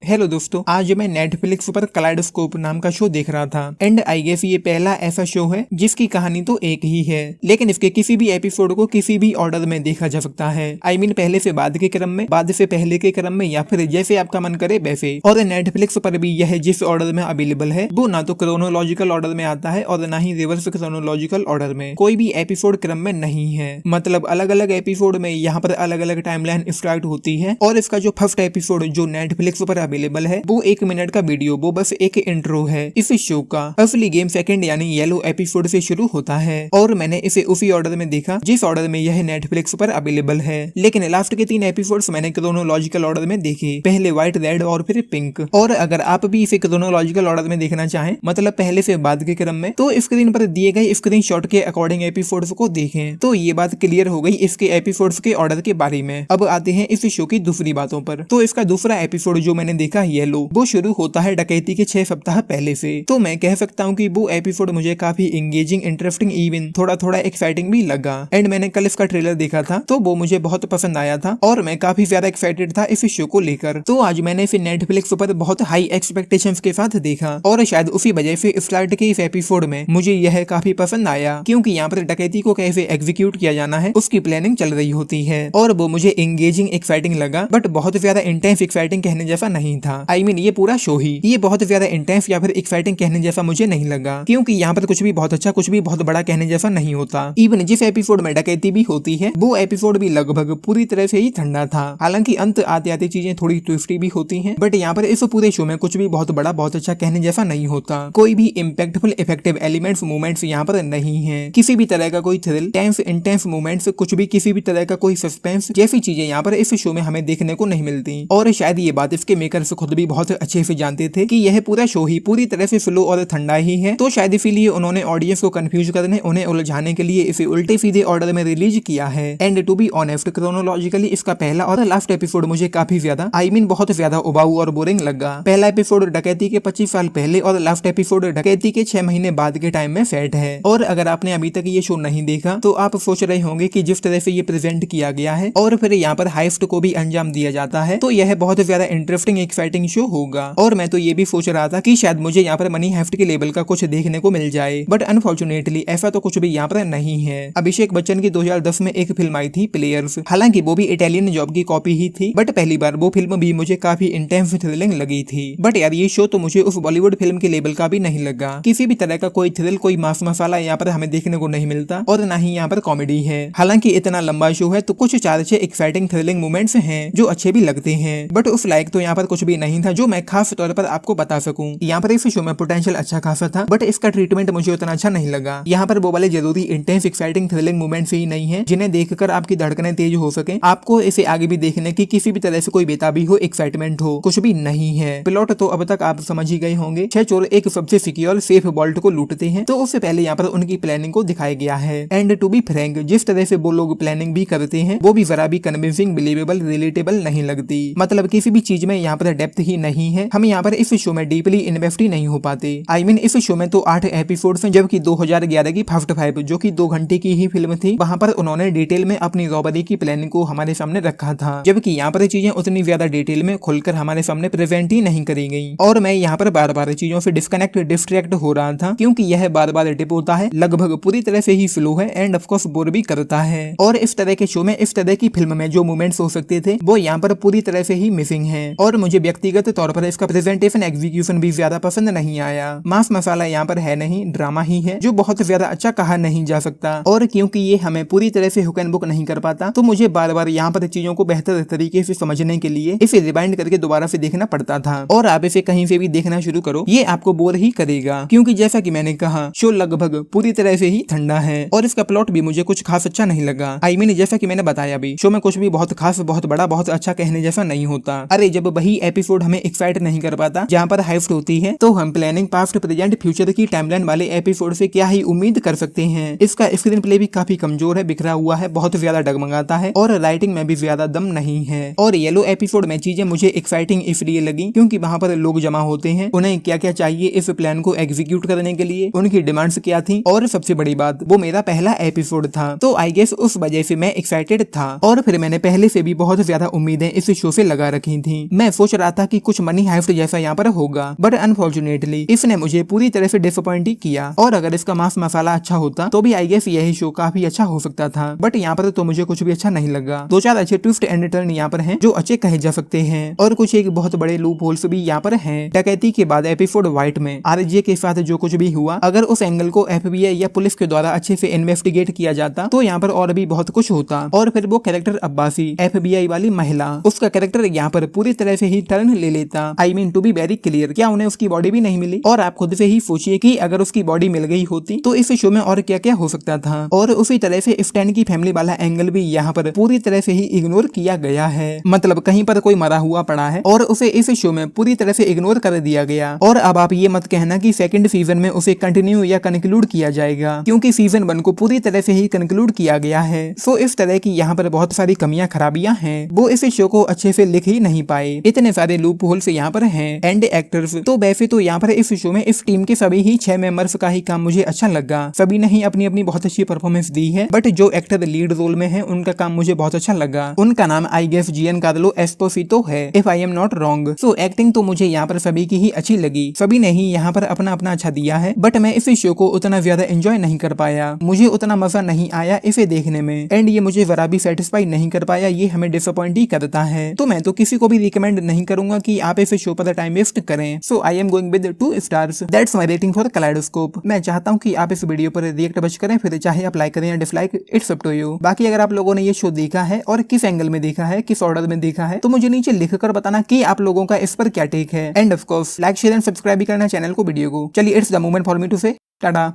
Hello दोस्तों, आज मैं नेटफ्लिक्स पर कलाइडोस्कोप नाम का शो देख रहा था एंड आई गेस ये पहला ऐसा शो है जिसकी कहानी तो एक ही है, लेकिन इसके किसी भी एपिसोड को किसी भी ऑर्डर में देखा जा सकता है। आई मीन पहले से बाद के क्रम में, बाद से पहले के क्रम में, या फिर जैसे आपका मन करे वैसे। और नेटफ्लिक्स पर भी यह जिस ऑर्डर में अवेलेबल है वो ना तो क्रोनोलॉजिकल ऑर्डर में आता है और ना ही रिवर्स क्रोनोलॉजिकल ऑर्डर में। कोई भी एपिसोड क्रम में नहीं है, मतलब अलग अलग एपिसोड में यहाँ पर अलग अलग टाइमलाइन स्टार्ट होती है। और इसका जो फर्स्ट एपिसोड जो नेटफ्लिक्स पर अवेलेबल है वो 1 मिनट का वीडियो, वो बस एक इंट्रो है। इस शो का असली गेम सेकंड यानी येलो एपिसोड से शुरू होता है और मैंने इसे उसी ऑर्डर में देखा जिस ऑर्डर में यह नेटफ्लिक्स पर अवेलेबल है। लेकिन लास्ट के 3 एपिसोड्स मैंने क्रोनोलॉजिकल ऑर्डर में देखे, पहले व्हाइट, रेड और फिर पिंक। और अगर आप भी इसे क्रोनोलॉजिकल ऑर्डर में देखना चाहें, मतलब पहले से बाद के क्रम में, तो स्क्रीन पर दिए गए स्क्रीनशॉट के अकॉर्डिंग एपिसोड्स को देखें। तो ये बात क्लियर हो गई इसके एपिसोड्स के ऑर्डर के बारे में। अब आते हैं इस शो की दूसरी बातों पर। तो इसका दूसरा एपिसोड जो मैंने देखा येलो, वो शुरू होता है डकैती के 6 सप्ताह पहले से। तो मैं कह सकता हूँ कि वो एपिसोड मुझे काफी एंगेजिंग, इंटरेस्टिंग, इवन थोड़ा थोड़ा एक्साइटिंग भी लगा। एंड मैंने कल इसका ट्रेलर देखा था तो वो मुझे बहुत पसंद आया था और मैं काफी ज्यादा एक्साइटेड था इस शो को लेकर। तो आज मैंने इसे नेटफ्लिक्स पर बहुत हाई एक्सपेक्टेशंस के साथ देखा और शायद उसी वजह से स्टार्ट के इस एपिसोड में मुझे यह काफी पसंद आया, क्योंकि यहाँ पर डकैती को कैसे एग्जीक्यूट किया जाना है उसकी प्लानिंग चल रही होती है और वो मुझे एंगेजिंग, एक्साइटिंग लगा। बट बहुत ज्यादा इंटेंस एक्साइटिंग कहने जैसा नहीं था। आई मीन ये पूरा शो ही ये बहुत ज्यादा इंटेंस या फिर एक्साइटिंग कहने जैसा मुझे नहीं लगा, क्योंकि यहाँ पर कुछ भी बहुत अच्छा, कुछ भी बहुत बड़ा कहने जैसा नहीं होता। इवन जिस एपिसोड में डकैती भी होती है वो एपिसोड भी लगभग पूरी तरह से ही ठंडा था। हालांकि अंत आते आते चीजें थोड़ी ट्विस्टी भी होती हैं, बट यहाँ पर इस पूरे शो में कुछ भी बहुत बड़ा, बहुत अच्छा कहने जैसा नहीं होता। कोई भी इम्पैक्टफुल, इफेक्टिव एलिमेंट्स, मूवमेंट्स यहाँ पर नहीं है। किसी भी तरह का कोई थ्रिल, टेंस, इंटेंस मूवमेंट्स, कुछ भी किसी भी तरह का कोई सस्पेंस जैसी चीजें यहाँ पर इस शो में हमें देखने को नहीं मिलती। और शायद ये बात इसके मेकर्स खुद भी बहुत अच्छे से जानते थे कि यह पूरा शो ही पूरी तरह से स्लो और ठंडा ही है। तो शायद इसीलिए उन्होंने ऑडियंस को कंफ्यूज करने, उन्हें उलझाने के लिए इसे उल्टे सीधे ऑर्डर में रिलीज किया है। And to be honest, chronologically इसका पहला और लास्ट एपिसोड मुझे काफी ज्यादा, आई मीन बहुत ज्यादा उबाऊ और बोरिंग लगा। पहला एपिसोड डकैती के 25 साल पहले और लास्ट एपिसोड डकैती के 6 महीने बाद के टाइम में सेट है। और अगर आपने अभी तक ये शो नहीं देखा तो आप सोच रहे होंगे कि जिस तरह से ये प्रेजेंट किया गया है और फिर यहाँ पर हाइस्ट को भी अंजाम दिया जाता है तो यह बहुत ज्यादा इंटरेस्टिंग, एक्साइटिंग शो होगा। और मैं तो ये भी सोच रहा था कि शायद मुझे यहाँ पर मनी हेफ्ट के लेवल का कुछ देखने को मिल जाए, बट अनफॉर्चुनेटली ऐसा तो कुछ भी यहाँ पर नहीं है। अभिषेक बच्चन की 2010 में एक फिल्म आई थी प्लेयर्स, हालांकि वो भी इटालियन जॉब की कॉपी ही थी, बट पहली बार वो फिल्म भी मुझे काफी इंटेंस, थ्रिलिंग लगी थी। बट यार ये शो तो मुझे उस बॉलीवुड फिल्म के लेवल का भी नहीं लगा। किसी भी तरह का कोई थ्रिल, कोई मास मसाला यहाँ पर हमें देखने को नहीं मिलता और ना ही यहाँ पर कॉमेडी है। हालांकि इतना लंबा शो है तो कुछ 4-6 एक्साइटिंग, थ्रिलिंग मोमेंट्स हैं जो अच्छे भी लगते हैं, बट उस लायक तो यहाँ पर कुछ भी नहीं था जो मैं खास तौर पर आपको बता सकूं। यहाँ पर इस शो में पोटेंशियल अच्छा खासा था, बट इसका ट्रीटमेंट मुझे उतना अच्छा नहीं लगा। यहाँ पर वो वाले जरूरी इंटेंस, एक्साइटिंग, थ्रिलिंग मोमेंट्स ही नहीं है जिन्हें देखकर आपकी धड़कनें तेज हो सके, आपको इसे आगे भी देखने की किसी भी तरह से कोई बेताबी हो, एक्साइटमेंट हो, कुछ भी नहीं है। प्लॉट तो अब तक आप समझ ही गए होंगे। 6 चोर एक सबसे सिक्योर सेफ वॉल्ट को लूटते हैं, तो उससे पहले यहाँ पर उनकी प्लानिंग को दिखाया गया है। एंड टू बी फ्रैंक, जिस तरह से वो लोग प्लानिंग भी करते हैं वो भी जरा भी कन्विंसिंग, बिलीवेबल, रिलेटेबल नहीं लगती। मतलब किसी भी चीज में यहाँ पर डेप्थ ही नहीं है। हम यहाँ पर इस शो में डीपली इन्वेस्ट ही नहीं हो पाते। आई मीन इस शो में तो 8 एपिसोड्स हैं, जबकि 2011 की फर्स्ट 5 जो कि 2 घंटे की ही फिल्म थी, वहाँ पर उन्होंने डिटेल में अपनी रॉबरी की प्लानिंग को हमारे सामने रखा था, जबकि यहाँ पर चीजें उतनी ज्यादा डिटेल में खुलकर हमारे सामने प्रेजेंट ही नहीं करी गई। और मैं यहाँ पर बार बार चीजों से डिस्कनेक्ट, डिस्ट्रैक्ट हो रहा था, क्योंकि यह बार बार डिप होता है, लगभग पूरी तरह से ही स्लो है एंड ऑफ कोर्स बोर भी करता है। और इस तरह के शो में, इस तरह की फिल्म में जो मोमेंट्स हो सकते थे वो यहाँ पर पूरी तरह से ही मिसिंग है। और मुझे व्यक्तिगत तौर पर इसका प्रेजेंटेशन, एग्जीक्यूशन भी ज्यादा पसंद नहीं आया। मास मसाला यहाँ पर है नहीं, ड्रामा ही है जो बहुत ज्यादा अच्छा कहा नहीं जा सकता। और क्योंकि ये हमें पूरी तरह से हुक एंड बुक नहीं कर पाता तो मुझे बार बार यहाँ पर चीजों को बेहतर तरीके से समझने के लिए इसे रिवाइंड करके दोबारा से देखना पड़ता था। और आप इसे कहीं से भी देखना शुरू करो, ये आपको बोर ही करेगा, क्योंकि जैसा कि मैंने कहा शो लगभग पूरी तरह से ही ठंडा है और इसका प्लॉट भी मुझे कुछ खास अच्छा नहीं लगा। आई मीन जैसा कि मैंने बताया भी, शो में कुछ भी बहुत खास, बहुत बड़ा, बहुत अच्छा कहने जैसा नहीं होता। अरे जब वही एपिसोड हमें एक्साइट नहीं कर पाता जहाँ पर हाइस्ट होती है, तो हम प्लानिंग पास्ट, प्रेजेंट, फ्यूचर की टाइमलाइन वाले एपिसोड से क्या ही उम्मीद कर सकते हैं। इसका स्क्रीन प्ले भी काफी कमजोर है, बिखरा हुआ है, बहुत ज्यादा डगमगाता है और राइटिंग में भी ज्यादा दम नहीं है। और येलो एपिसोड में चीजें मुझे एक्साइटिंग इसलिए लगी क्योंकि वहाँ पर लोग जमा होते हैं, उन्हें क्या क्या चाहिए इस प्लान को एग्जीक्यूट करने के लिए, उनकी डिमांड्स क्या थी, और सबसे बड़ी बात वो मेरा पहला एपिसोड था, तो आई गेस उस वजह से मैं एक्साइटेड था। और फिर मैंने पहले से भी बहुत ज्यादा उम्मीदें इस शो से लगा रखी थी। मैं सोच सोच रहा था कि कुछ मनी हाइस्ट जैसा यहाँ पर होगा, बट अनफॉर्चुनेटली इसने मुझे पूरी तरह से डिसअपॉइंट ही किया। और अगर इसका मांस मसाला अच्छा होता तो भी आई गेस यही शो काफी अच्छा हो सकता था, बट यहाँ पर तो मुझे कुछ भी अच्छा नहीं लगा। 2-4 अच्छे ट्विस्ट एंड टर्न यहाँ पर हैं जो अच्छे कहे जा सकते हैं, और कुछ एक बहुत बड़े लूप होल्स भी यहाँ पर हैं। डकैती के बाद एपिसोड व्हाइट में आरजे के साथ जो कुछ भी हुआ, अगर उस एंगल को FBI या पुलिस के द्वारा अच्छे से इन्वेस्टिगेट किया जाता तो यहाँ पर और भी बहुत कुछ होता। और फिर वो कैरेक्टर अब्बासी, FBI वाली महिला, उसका कैरेक्टर यहाँ पर पूरी तरह से ही टर्न ले लेता। I mean to be very clear, क्या उन्हें उसकी बॉडी भी नहीं मिली? और आप खुद से ही सोचिए कि अगर उसकी बॉडी मिल गई होती तो इस शो में और क्या क्या हो सकता था। और उसी तरह से स्टैन की फैमिली वाला एंगल भी यहाँ पर पूरी तरह से ही इग्नोर किया गया है। मतलब कहीं पर कोई मरा हुआ पड़ा है और उसे इस शो में पूरी तरह से इग्नोर कर दिया गया। और अब आप ये मत कहना कि सेकंड सीजन में उसे कंटिन्यू या कंक्लूड किया जाएगा, क्योंकि सीजन 1 को पूरी तरह से ही कंक्लूड किया गया है। सो इस तरह की यहाँ पर बहुत सारी कमियां खराबियां हैं, वो इस शो को अच्छे से लिख ही नहीं पाए। इतने सारे लूप होल्स यहाँ पर हैं। एंड एक्टर्स तो वैसे तो यहाँ पर इस शो में इस टीम के सभी ही 6 मेंबर्स का ही काम मुझे अच्छा लगा। सभी ने ही अपनी अपनी बहुत अच्छी परफॉर्मेंस दी है, बट जो एक्टर लीड रोल में है उनका काम मुझे बहुत अच्छा लगा। उनका नाम आई गेस जिएनकार्लो एस्पोसितो है, if I am not wrong. So acting तो मुझे यहाँ पर सभी की ही अच्छी लगी, सभी ने ही यहाँ पर अपना अपना अच्छा दिया है, बट मैं इस शो को उतना ज्यादा एंजॉय नहीं कर पाया। मुझे उतना मजा नहीं आया इसे देखने में, एंड ये मुझे जरा भी सेटिस्फाई नहीं कर पाया। ये हमें डिसअपॉइंट ही करता है। तो मैं तो किसी को भी रिकमेंड नहीं करूंगा कि आप इस शो पर टाइम वेस्ट करें। So I am going with 2 stars. That's my rating for Kaleidoscope. मैं चाहता हूँ कि आप इस वीडियो पर रिएक्ट बच करें, फिर चाहे आप लाइक करें या dislike, it's up to you. बाकी अगर आप लोगों ने ये शो देखा है और किस एंगल में देखा है, किस ऑर्डर में देखा है, तो मुझे नीचे लिख कर बताना कि आप लोगों का इस पर क्या टेक है। And of course like share and subscribe भी करना चैनल को, वीडियो को। चलिए, it's the moment for me to say Tata.